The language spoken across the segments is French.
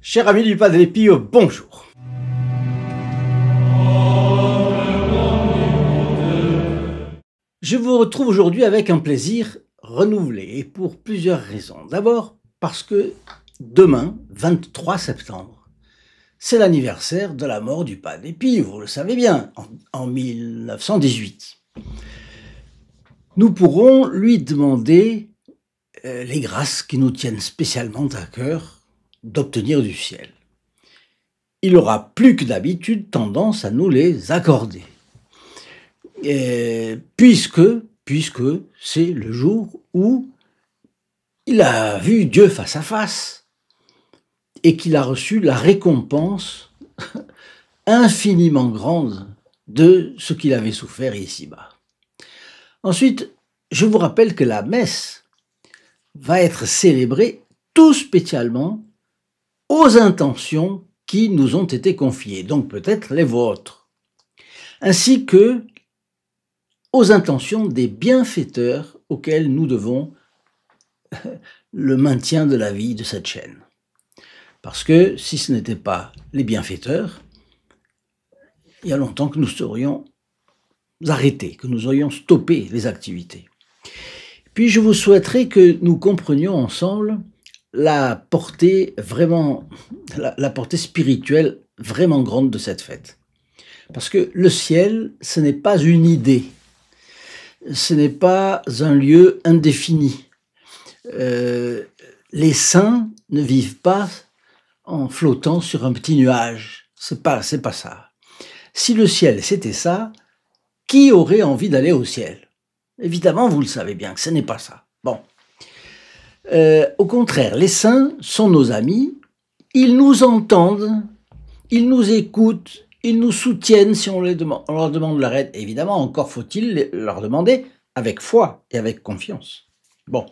Chers amis du Padre Pio, bonjour. Je vous retrouve aujourd'hui avec un plaisir renouvelé et pour plusieurs raisons. D'abord parce que demain, 23 septembre, c'est l'anniversaire de la mort du Padre Pio, vous le savez bien, en 1918. Nous pourrons lui demander les grâces qui nous tiennent spécialement à cœur d'obtenir du ciel. Il aura plus que d'habitude tendance à nous les accorder. Puisque c'est le jour où il a vu Dieu face à face et qu'il a reçu la récompense infiniment grande de ce qu'il avait souffert ici-bas. Ensuite, je vous rappelle que la messe va être célébrée tout spécialement aux intentions qui nous ont été confiées, donc peut-être les vôtres, ainsi que aux intentions des bienfaiteurs auxquels nous devons le maintien de la vie de cette chaîne. Parce que si ce n'était pas les bienfaiteurs, il y a longtemps que nous serions arrêtés, que nous aurions stoppé les activités. Puis je vous souhaiterais que nous comprenions ensemble la portée spirituelle vraiment grande de cette fête. Parce que le ciel, ce n'est pas une idée, ce n'est pas un lieu indéfini. Les saints ne vivent pas en flottant sur un petit nuage, c'est pas ça. Si le ciel c'était ça, qui aurait envie d'aller au ciel? Évidemment, vous le savez bien que ce n'est pas ça. Bon. Au contraire, les saints sont nos amis, ils nous entendent, ils nous écoutent, ils nous soutiennent si on leur demande leur aide. Évidemment, encore faut-il leur demander avec foi et avec confiance. Bon.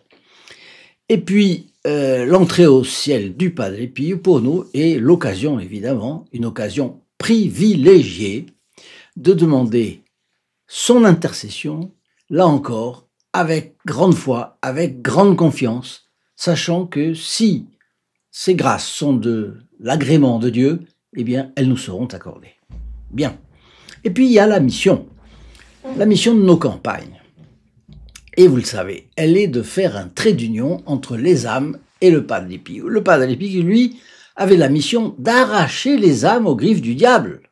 Et puis, l'entrée au ciel du Padre Pio, pour nous, est l'occasion, évidemment, une occasion privilégiée de demander son intercession, là encore, avec grande foi, avec grande confiance, sachant que si ces grâces sont de l'agrément de Dieu, eh bien, elles nous seront accordées. Bien. Et puis, il y a la mission de nos campagnes. Et vous le savez, elle est de faire un trait d'union entre les âmes et le Padre Pio. Le Padre Pio, lui, avait la mission d'arracher les âmes aux griffes du diable.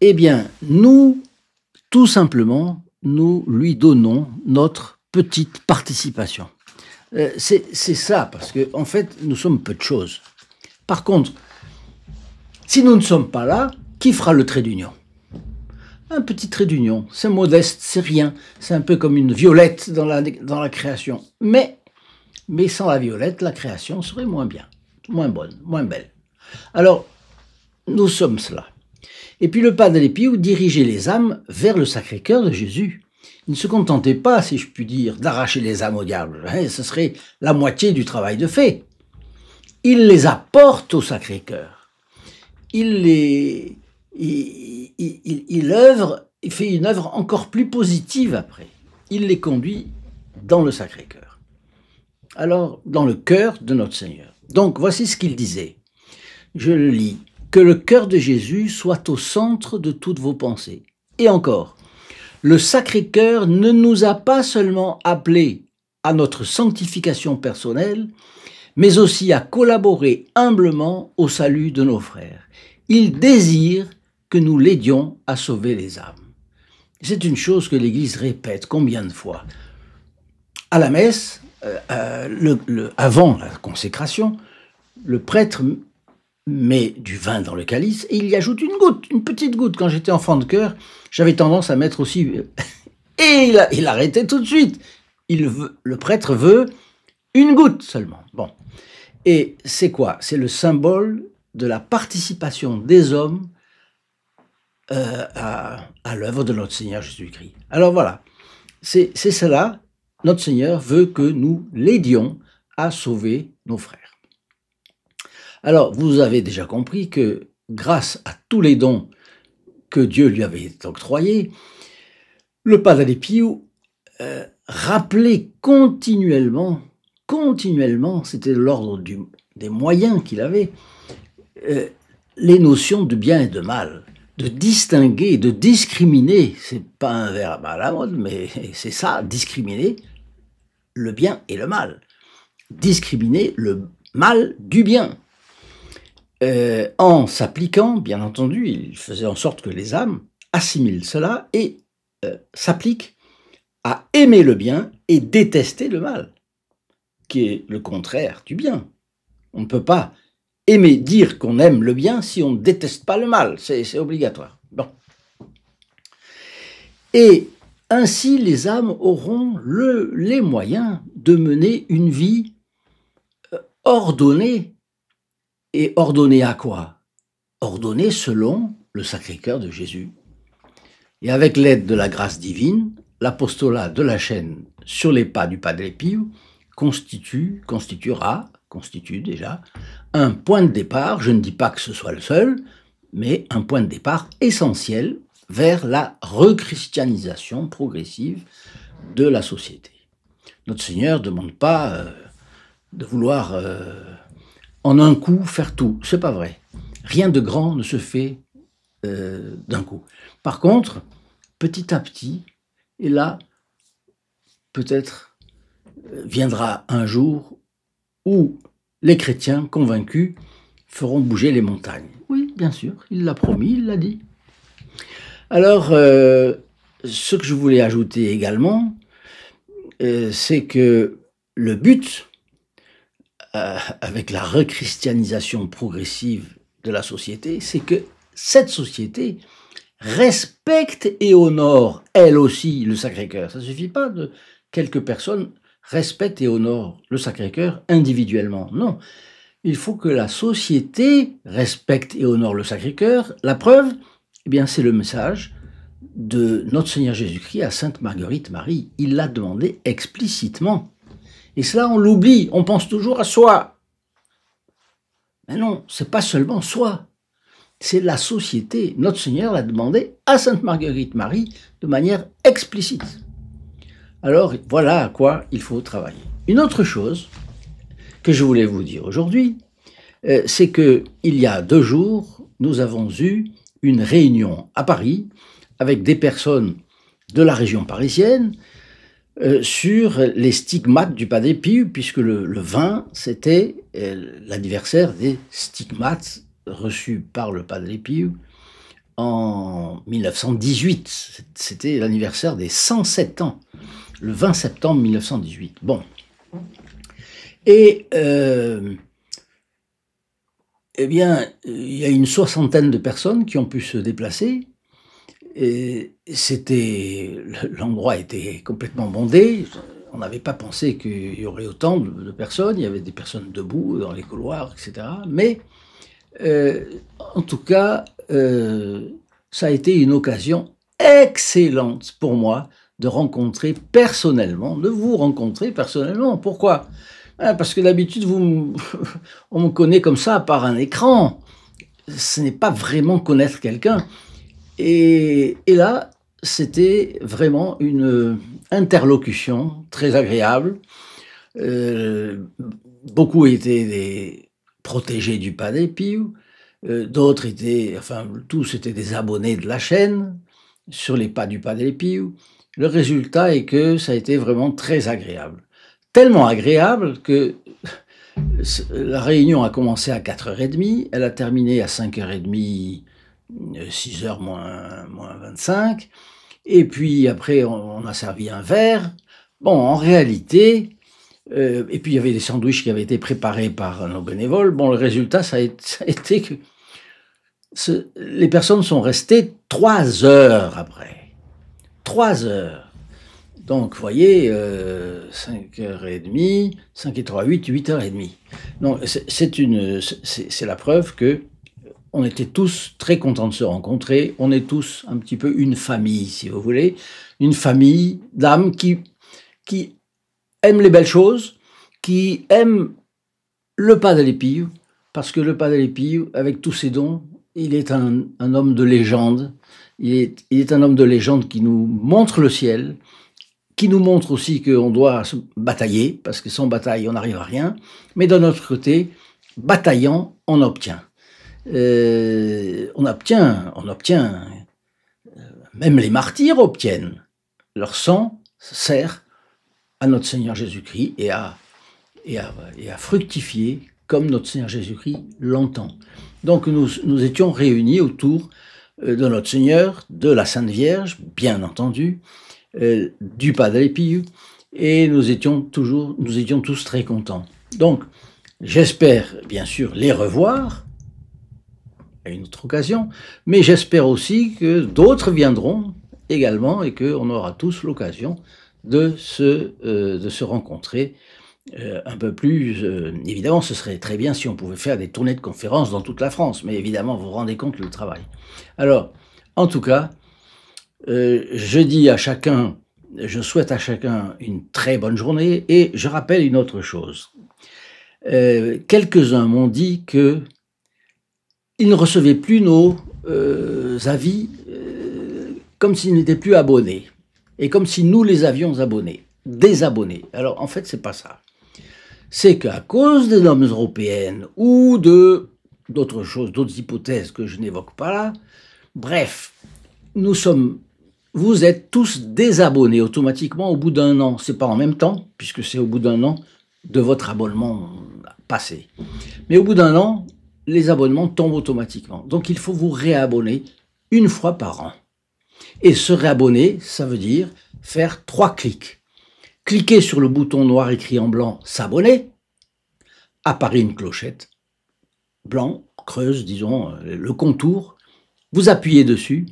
Eh bien, nous, tout simplement, nous lui donnons notre petite participation. C'est ça, parce que en fait, nous sommes peu de choses. Par contre, si nous ne sommes pas là, qui fera le trait d'union? Un petit trait d'union, c'est modeste, c'est rien, c'est un peu comme une violette dans la création. Mais sans la violette, la création serait moins bien, moins bonne, moins belle. Alors, nous sommes cela. Et puis le Padre Pio dirigeait les âmes vers le Sacré-Cœur de Jésus. Il ne se contentait pas, si je puis dire, d'arracher les âmes au diable. Ce serait la moitié du travail de fait. Il les apporte au Sacré-Cœur. Il fait une œuvre encore plus positive après. Il les conduit dans le Sacré-Cœur. Alors, dans le cœur de notre Seigneur. Donc, voici ce qu'il disait. Je le lis. Que le cœur de Jésus soit au centre de toutes vos pensées. Et encore, le Sacré-Cœur ne nous a pas seulement appelés à notre sanctification personnelle, mais aussi à collaborer humblement au salut de nos frères. Il désire que nous l'aidions à sauver les âmes. C'est une chose que l'Église répète combien de fois. À la messe, avant la consécration, le prêtre met du vin dans le calice et il y ajoute une petite goutte. Quand j'étais enfant de chœur, j'avais tendance à mettre aussi... Et il arrêtait tout de suite. Le prêtre veut une goutte seulement. Bon. Et c'est quoi? C'est le symbole de la participation des hommes à l'œuvre de notre Seigneur Jésus-Christ. Alors voilà, c'est cela. Notre Seigneur veut que nous l'aidions à sauver nos frères. Alors, vous avez déjà compris que grâce à tous les dons que Dieu lui avait octroyés, le Padre Pio rappelait continuellement continuellement, c'était de l'ordre des moyens qu'il avait, les notions de bien et de mal, de distinguer, de discriminer, c'est pas un verbe à la mode, mais c'est ça, discriminer le bien et le mal. Discriminer le mal du bien. En s'appliquant, bien entendu, il faisait en sorte que les âmes assimilent cela et s'appliquent à aimer le bien et détester le mal, qui est le contraire du bien. On ne peut pas dire qu'on aime le bien si on ne déteste pas le mal, c'est obligatoire. Bon. Et ainsi, les âmes auront les moyens de mener une vie ordonnée. Et ordonnée à quoi? Ordonnée selon le Sacré-Cœur de Jésus. Et avec l'aide de la grâce divine, l'apostolat de la chaîne sur les pas du Padre Pio constitue déjà un point de départ, je ne dis pas que ce soit le seul, mais un point de départ essentiel vers la rechristianisation progressive de la société. Notre Seigneur ne demande pas de vouloir en un coup faire tout, c'est pas vrai. Rien de grand ne se fait d'un coup. Par contre, petit à petit, et là, peut-être viendra un jour où les chrétiens convaincus feront bouger les montagnes. Oui, bien sûr, il l'a promis, il l'a dit. Alors, ce que je voulais ajouter également, c'est que le but, avec la rechristianisation progressive de la société, c'est que cette société respecte et honore, elle aussi, le Sacré-Cœur. Ça ne suffit pas de quelques personnes respectent et honorent le Sacré-Cœur individuellement. Non, il faut que la société respecte et honore le Sacré-Cœur. La preuve, eh bien, c'est le message de notre Seigneur Jésus-Christ à Sainte Marguerite Marie. Il l'a demandé explicitement. Et cela, on l'oublie. On pense toujours à soi. Mais non, c'est pas seulement soi. C'est la société. Notre Seigneur l'a demandé à Sainte Marguerite Marie de manière explicite. Alors, voilà à quoi il faut travailler. Une autre chose que je voulais vous dire aujourd'hui, c'est que il y a 2 jours, nous avons eu une réunion à Paris avec des personnes de la région parisienne sur les stigmates du Padre Pio, puisque le 20, c'était l'anniversaire des stigmates reçus par le Padre Pio en 1918. C'était l'anniversaire des 107 ans, le 20 septembre 1918. Bon. Et eh bien, il y a une 60aine de personnes qui ont pu se déplacer. Et l'endroit était complètement bondé. On n'avait pas pensé qu'il y aurait autant de personnes. Il y avait des personnes debout dans les couloirs, etc. Mais en tout cas, ça a été une occasion excellente pour moi de vous rencontrer personnellement. Pourquoi? Parce que d'habitude, on me connaît comme ça par un écran. Ce n'est pas vraiment connaître quelqu'un. Et là, c'était vraiment une interlocution très agréable. Beaucoup étaient des protégés du Padre Pio, d'autres tous étaient des abonnés de la chaîne sur les pas du Padre Pio. Le résultat est que ça a été vraiment très agréable. Tellement agréable que la réunion a commencé à 4h30, elle a terminé à 5h30, 6h moins 25, et puis après on a servi un verre. Bon, en réalité, et puis il y avait des sandwichs qui avaient été préparés par nos bénévoles. Bon, le résultat, ça a été que les personnes sont restées 3 heures après. 3 heures. Donc, vous voyez, 5h30, 5 et 3, 8h30. Donc, c'est la preuve que on était tous très contents de se rencontrer. On est tous un petit peu une famille, si vous voulez. Une famille d'âmes qui aiment les belles choses, qui aiment le Padre Pio, parce que le Padre Pio, avec tous ses dons, il est un homme de légende. Il est un homme de légende qui nous montre le ciel, qui nous montre aussi qu'on doit se batailler, parce que sans bataille, on n'arrive à rien. Mais d'un autre côté, bataillant, on obtient. On obtient, même les martyrs obtiennent. Leur sang sert à notre Seigneur Jésus-Christ et à fructifier comme notre Seigneur Jésus-Christ l'entend. Donc nous étions réunis autour de notre Seigneur, de la Sainte Vierge, bien entendu, du Padre Pio, et nous étions tous très contents. Donc, j'espère bien sûr les revoir à une autre occasion, mais j'espère aussi que d'autres viendront également et qu'on aura tous l'occasion de se rencontrer un peu plus. Évidemment, ce serait très bien si on pouvait faire des tournées de conférences dans toute la France, mais évidemment, vous vous rendez compte le travail. Alors, en tout cas, je dis à chacun, je souhaite à chacun une très bonne journée, et je rappelle une autre chose. Quelques-uns m'ont dit que ils ne recevaient plus nos avis comme s'ils n'étaient plus abonnés, et comme si nous les avions abonnés, désabonnés. Alors, en fait, c'est pas ça. C'est qu'à cause des normes européennes ou d'autres choses, d'autres hypothèses que je n'évoque pas là, bref, vous êtes tous désabonnés automatiquement au bout d'un an. C'est pas en même temps, puisque c'est au bout d'un an de votre abonnement passé. Mais au bout d'un an, les abonnements tombent automatiquement. Donc il faut vous réabonner une fois par an. Et se réabonner, ça veut dire faire 3 clics. Cliquez sur le bouton noir écrit en blanc « S'abonner », apparaît une clochette blanc, creuse, disons, le contour. Vous appuyez dessus,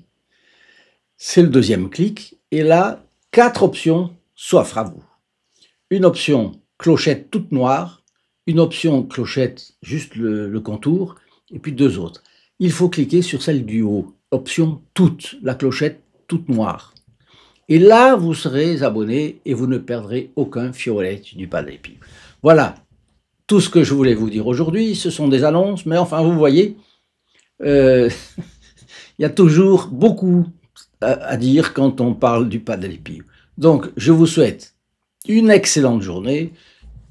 c'est le deuxième clic, et là, 4 options s'offrent à vous. Une option clochette toute noire, une option clochette juste le contour, et puis 2 autres. Il faut cliquer sur celle du haut, option toute, la clochette toute noire. Et là, vous serez abonné et vous ne perdrez aucun fiolet du Padre Pio. Voilà tout ce que je voulais vous dire aujourd'hui. Ce sont des annonces, mais enfin, vous voyez, il y a toujours beaucoup à dire quand on parle du Padre Pio. Donc, je vous souhaite une excellente journée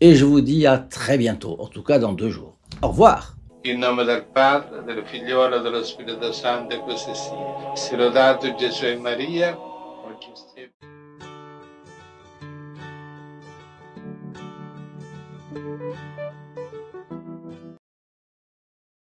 et je vous dis à très bientôt, en tout cas dans 2 jours. Au revoir. In nome del Padre, del Figliolo e dello Spirito Santo, e così sia. Sia lodato Gesù e Maria.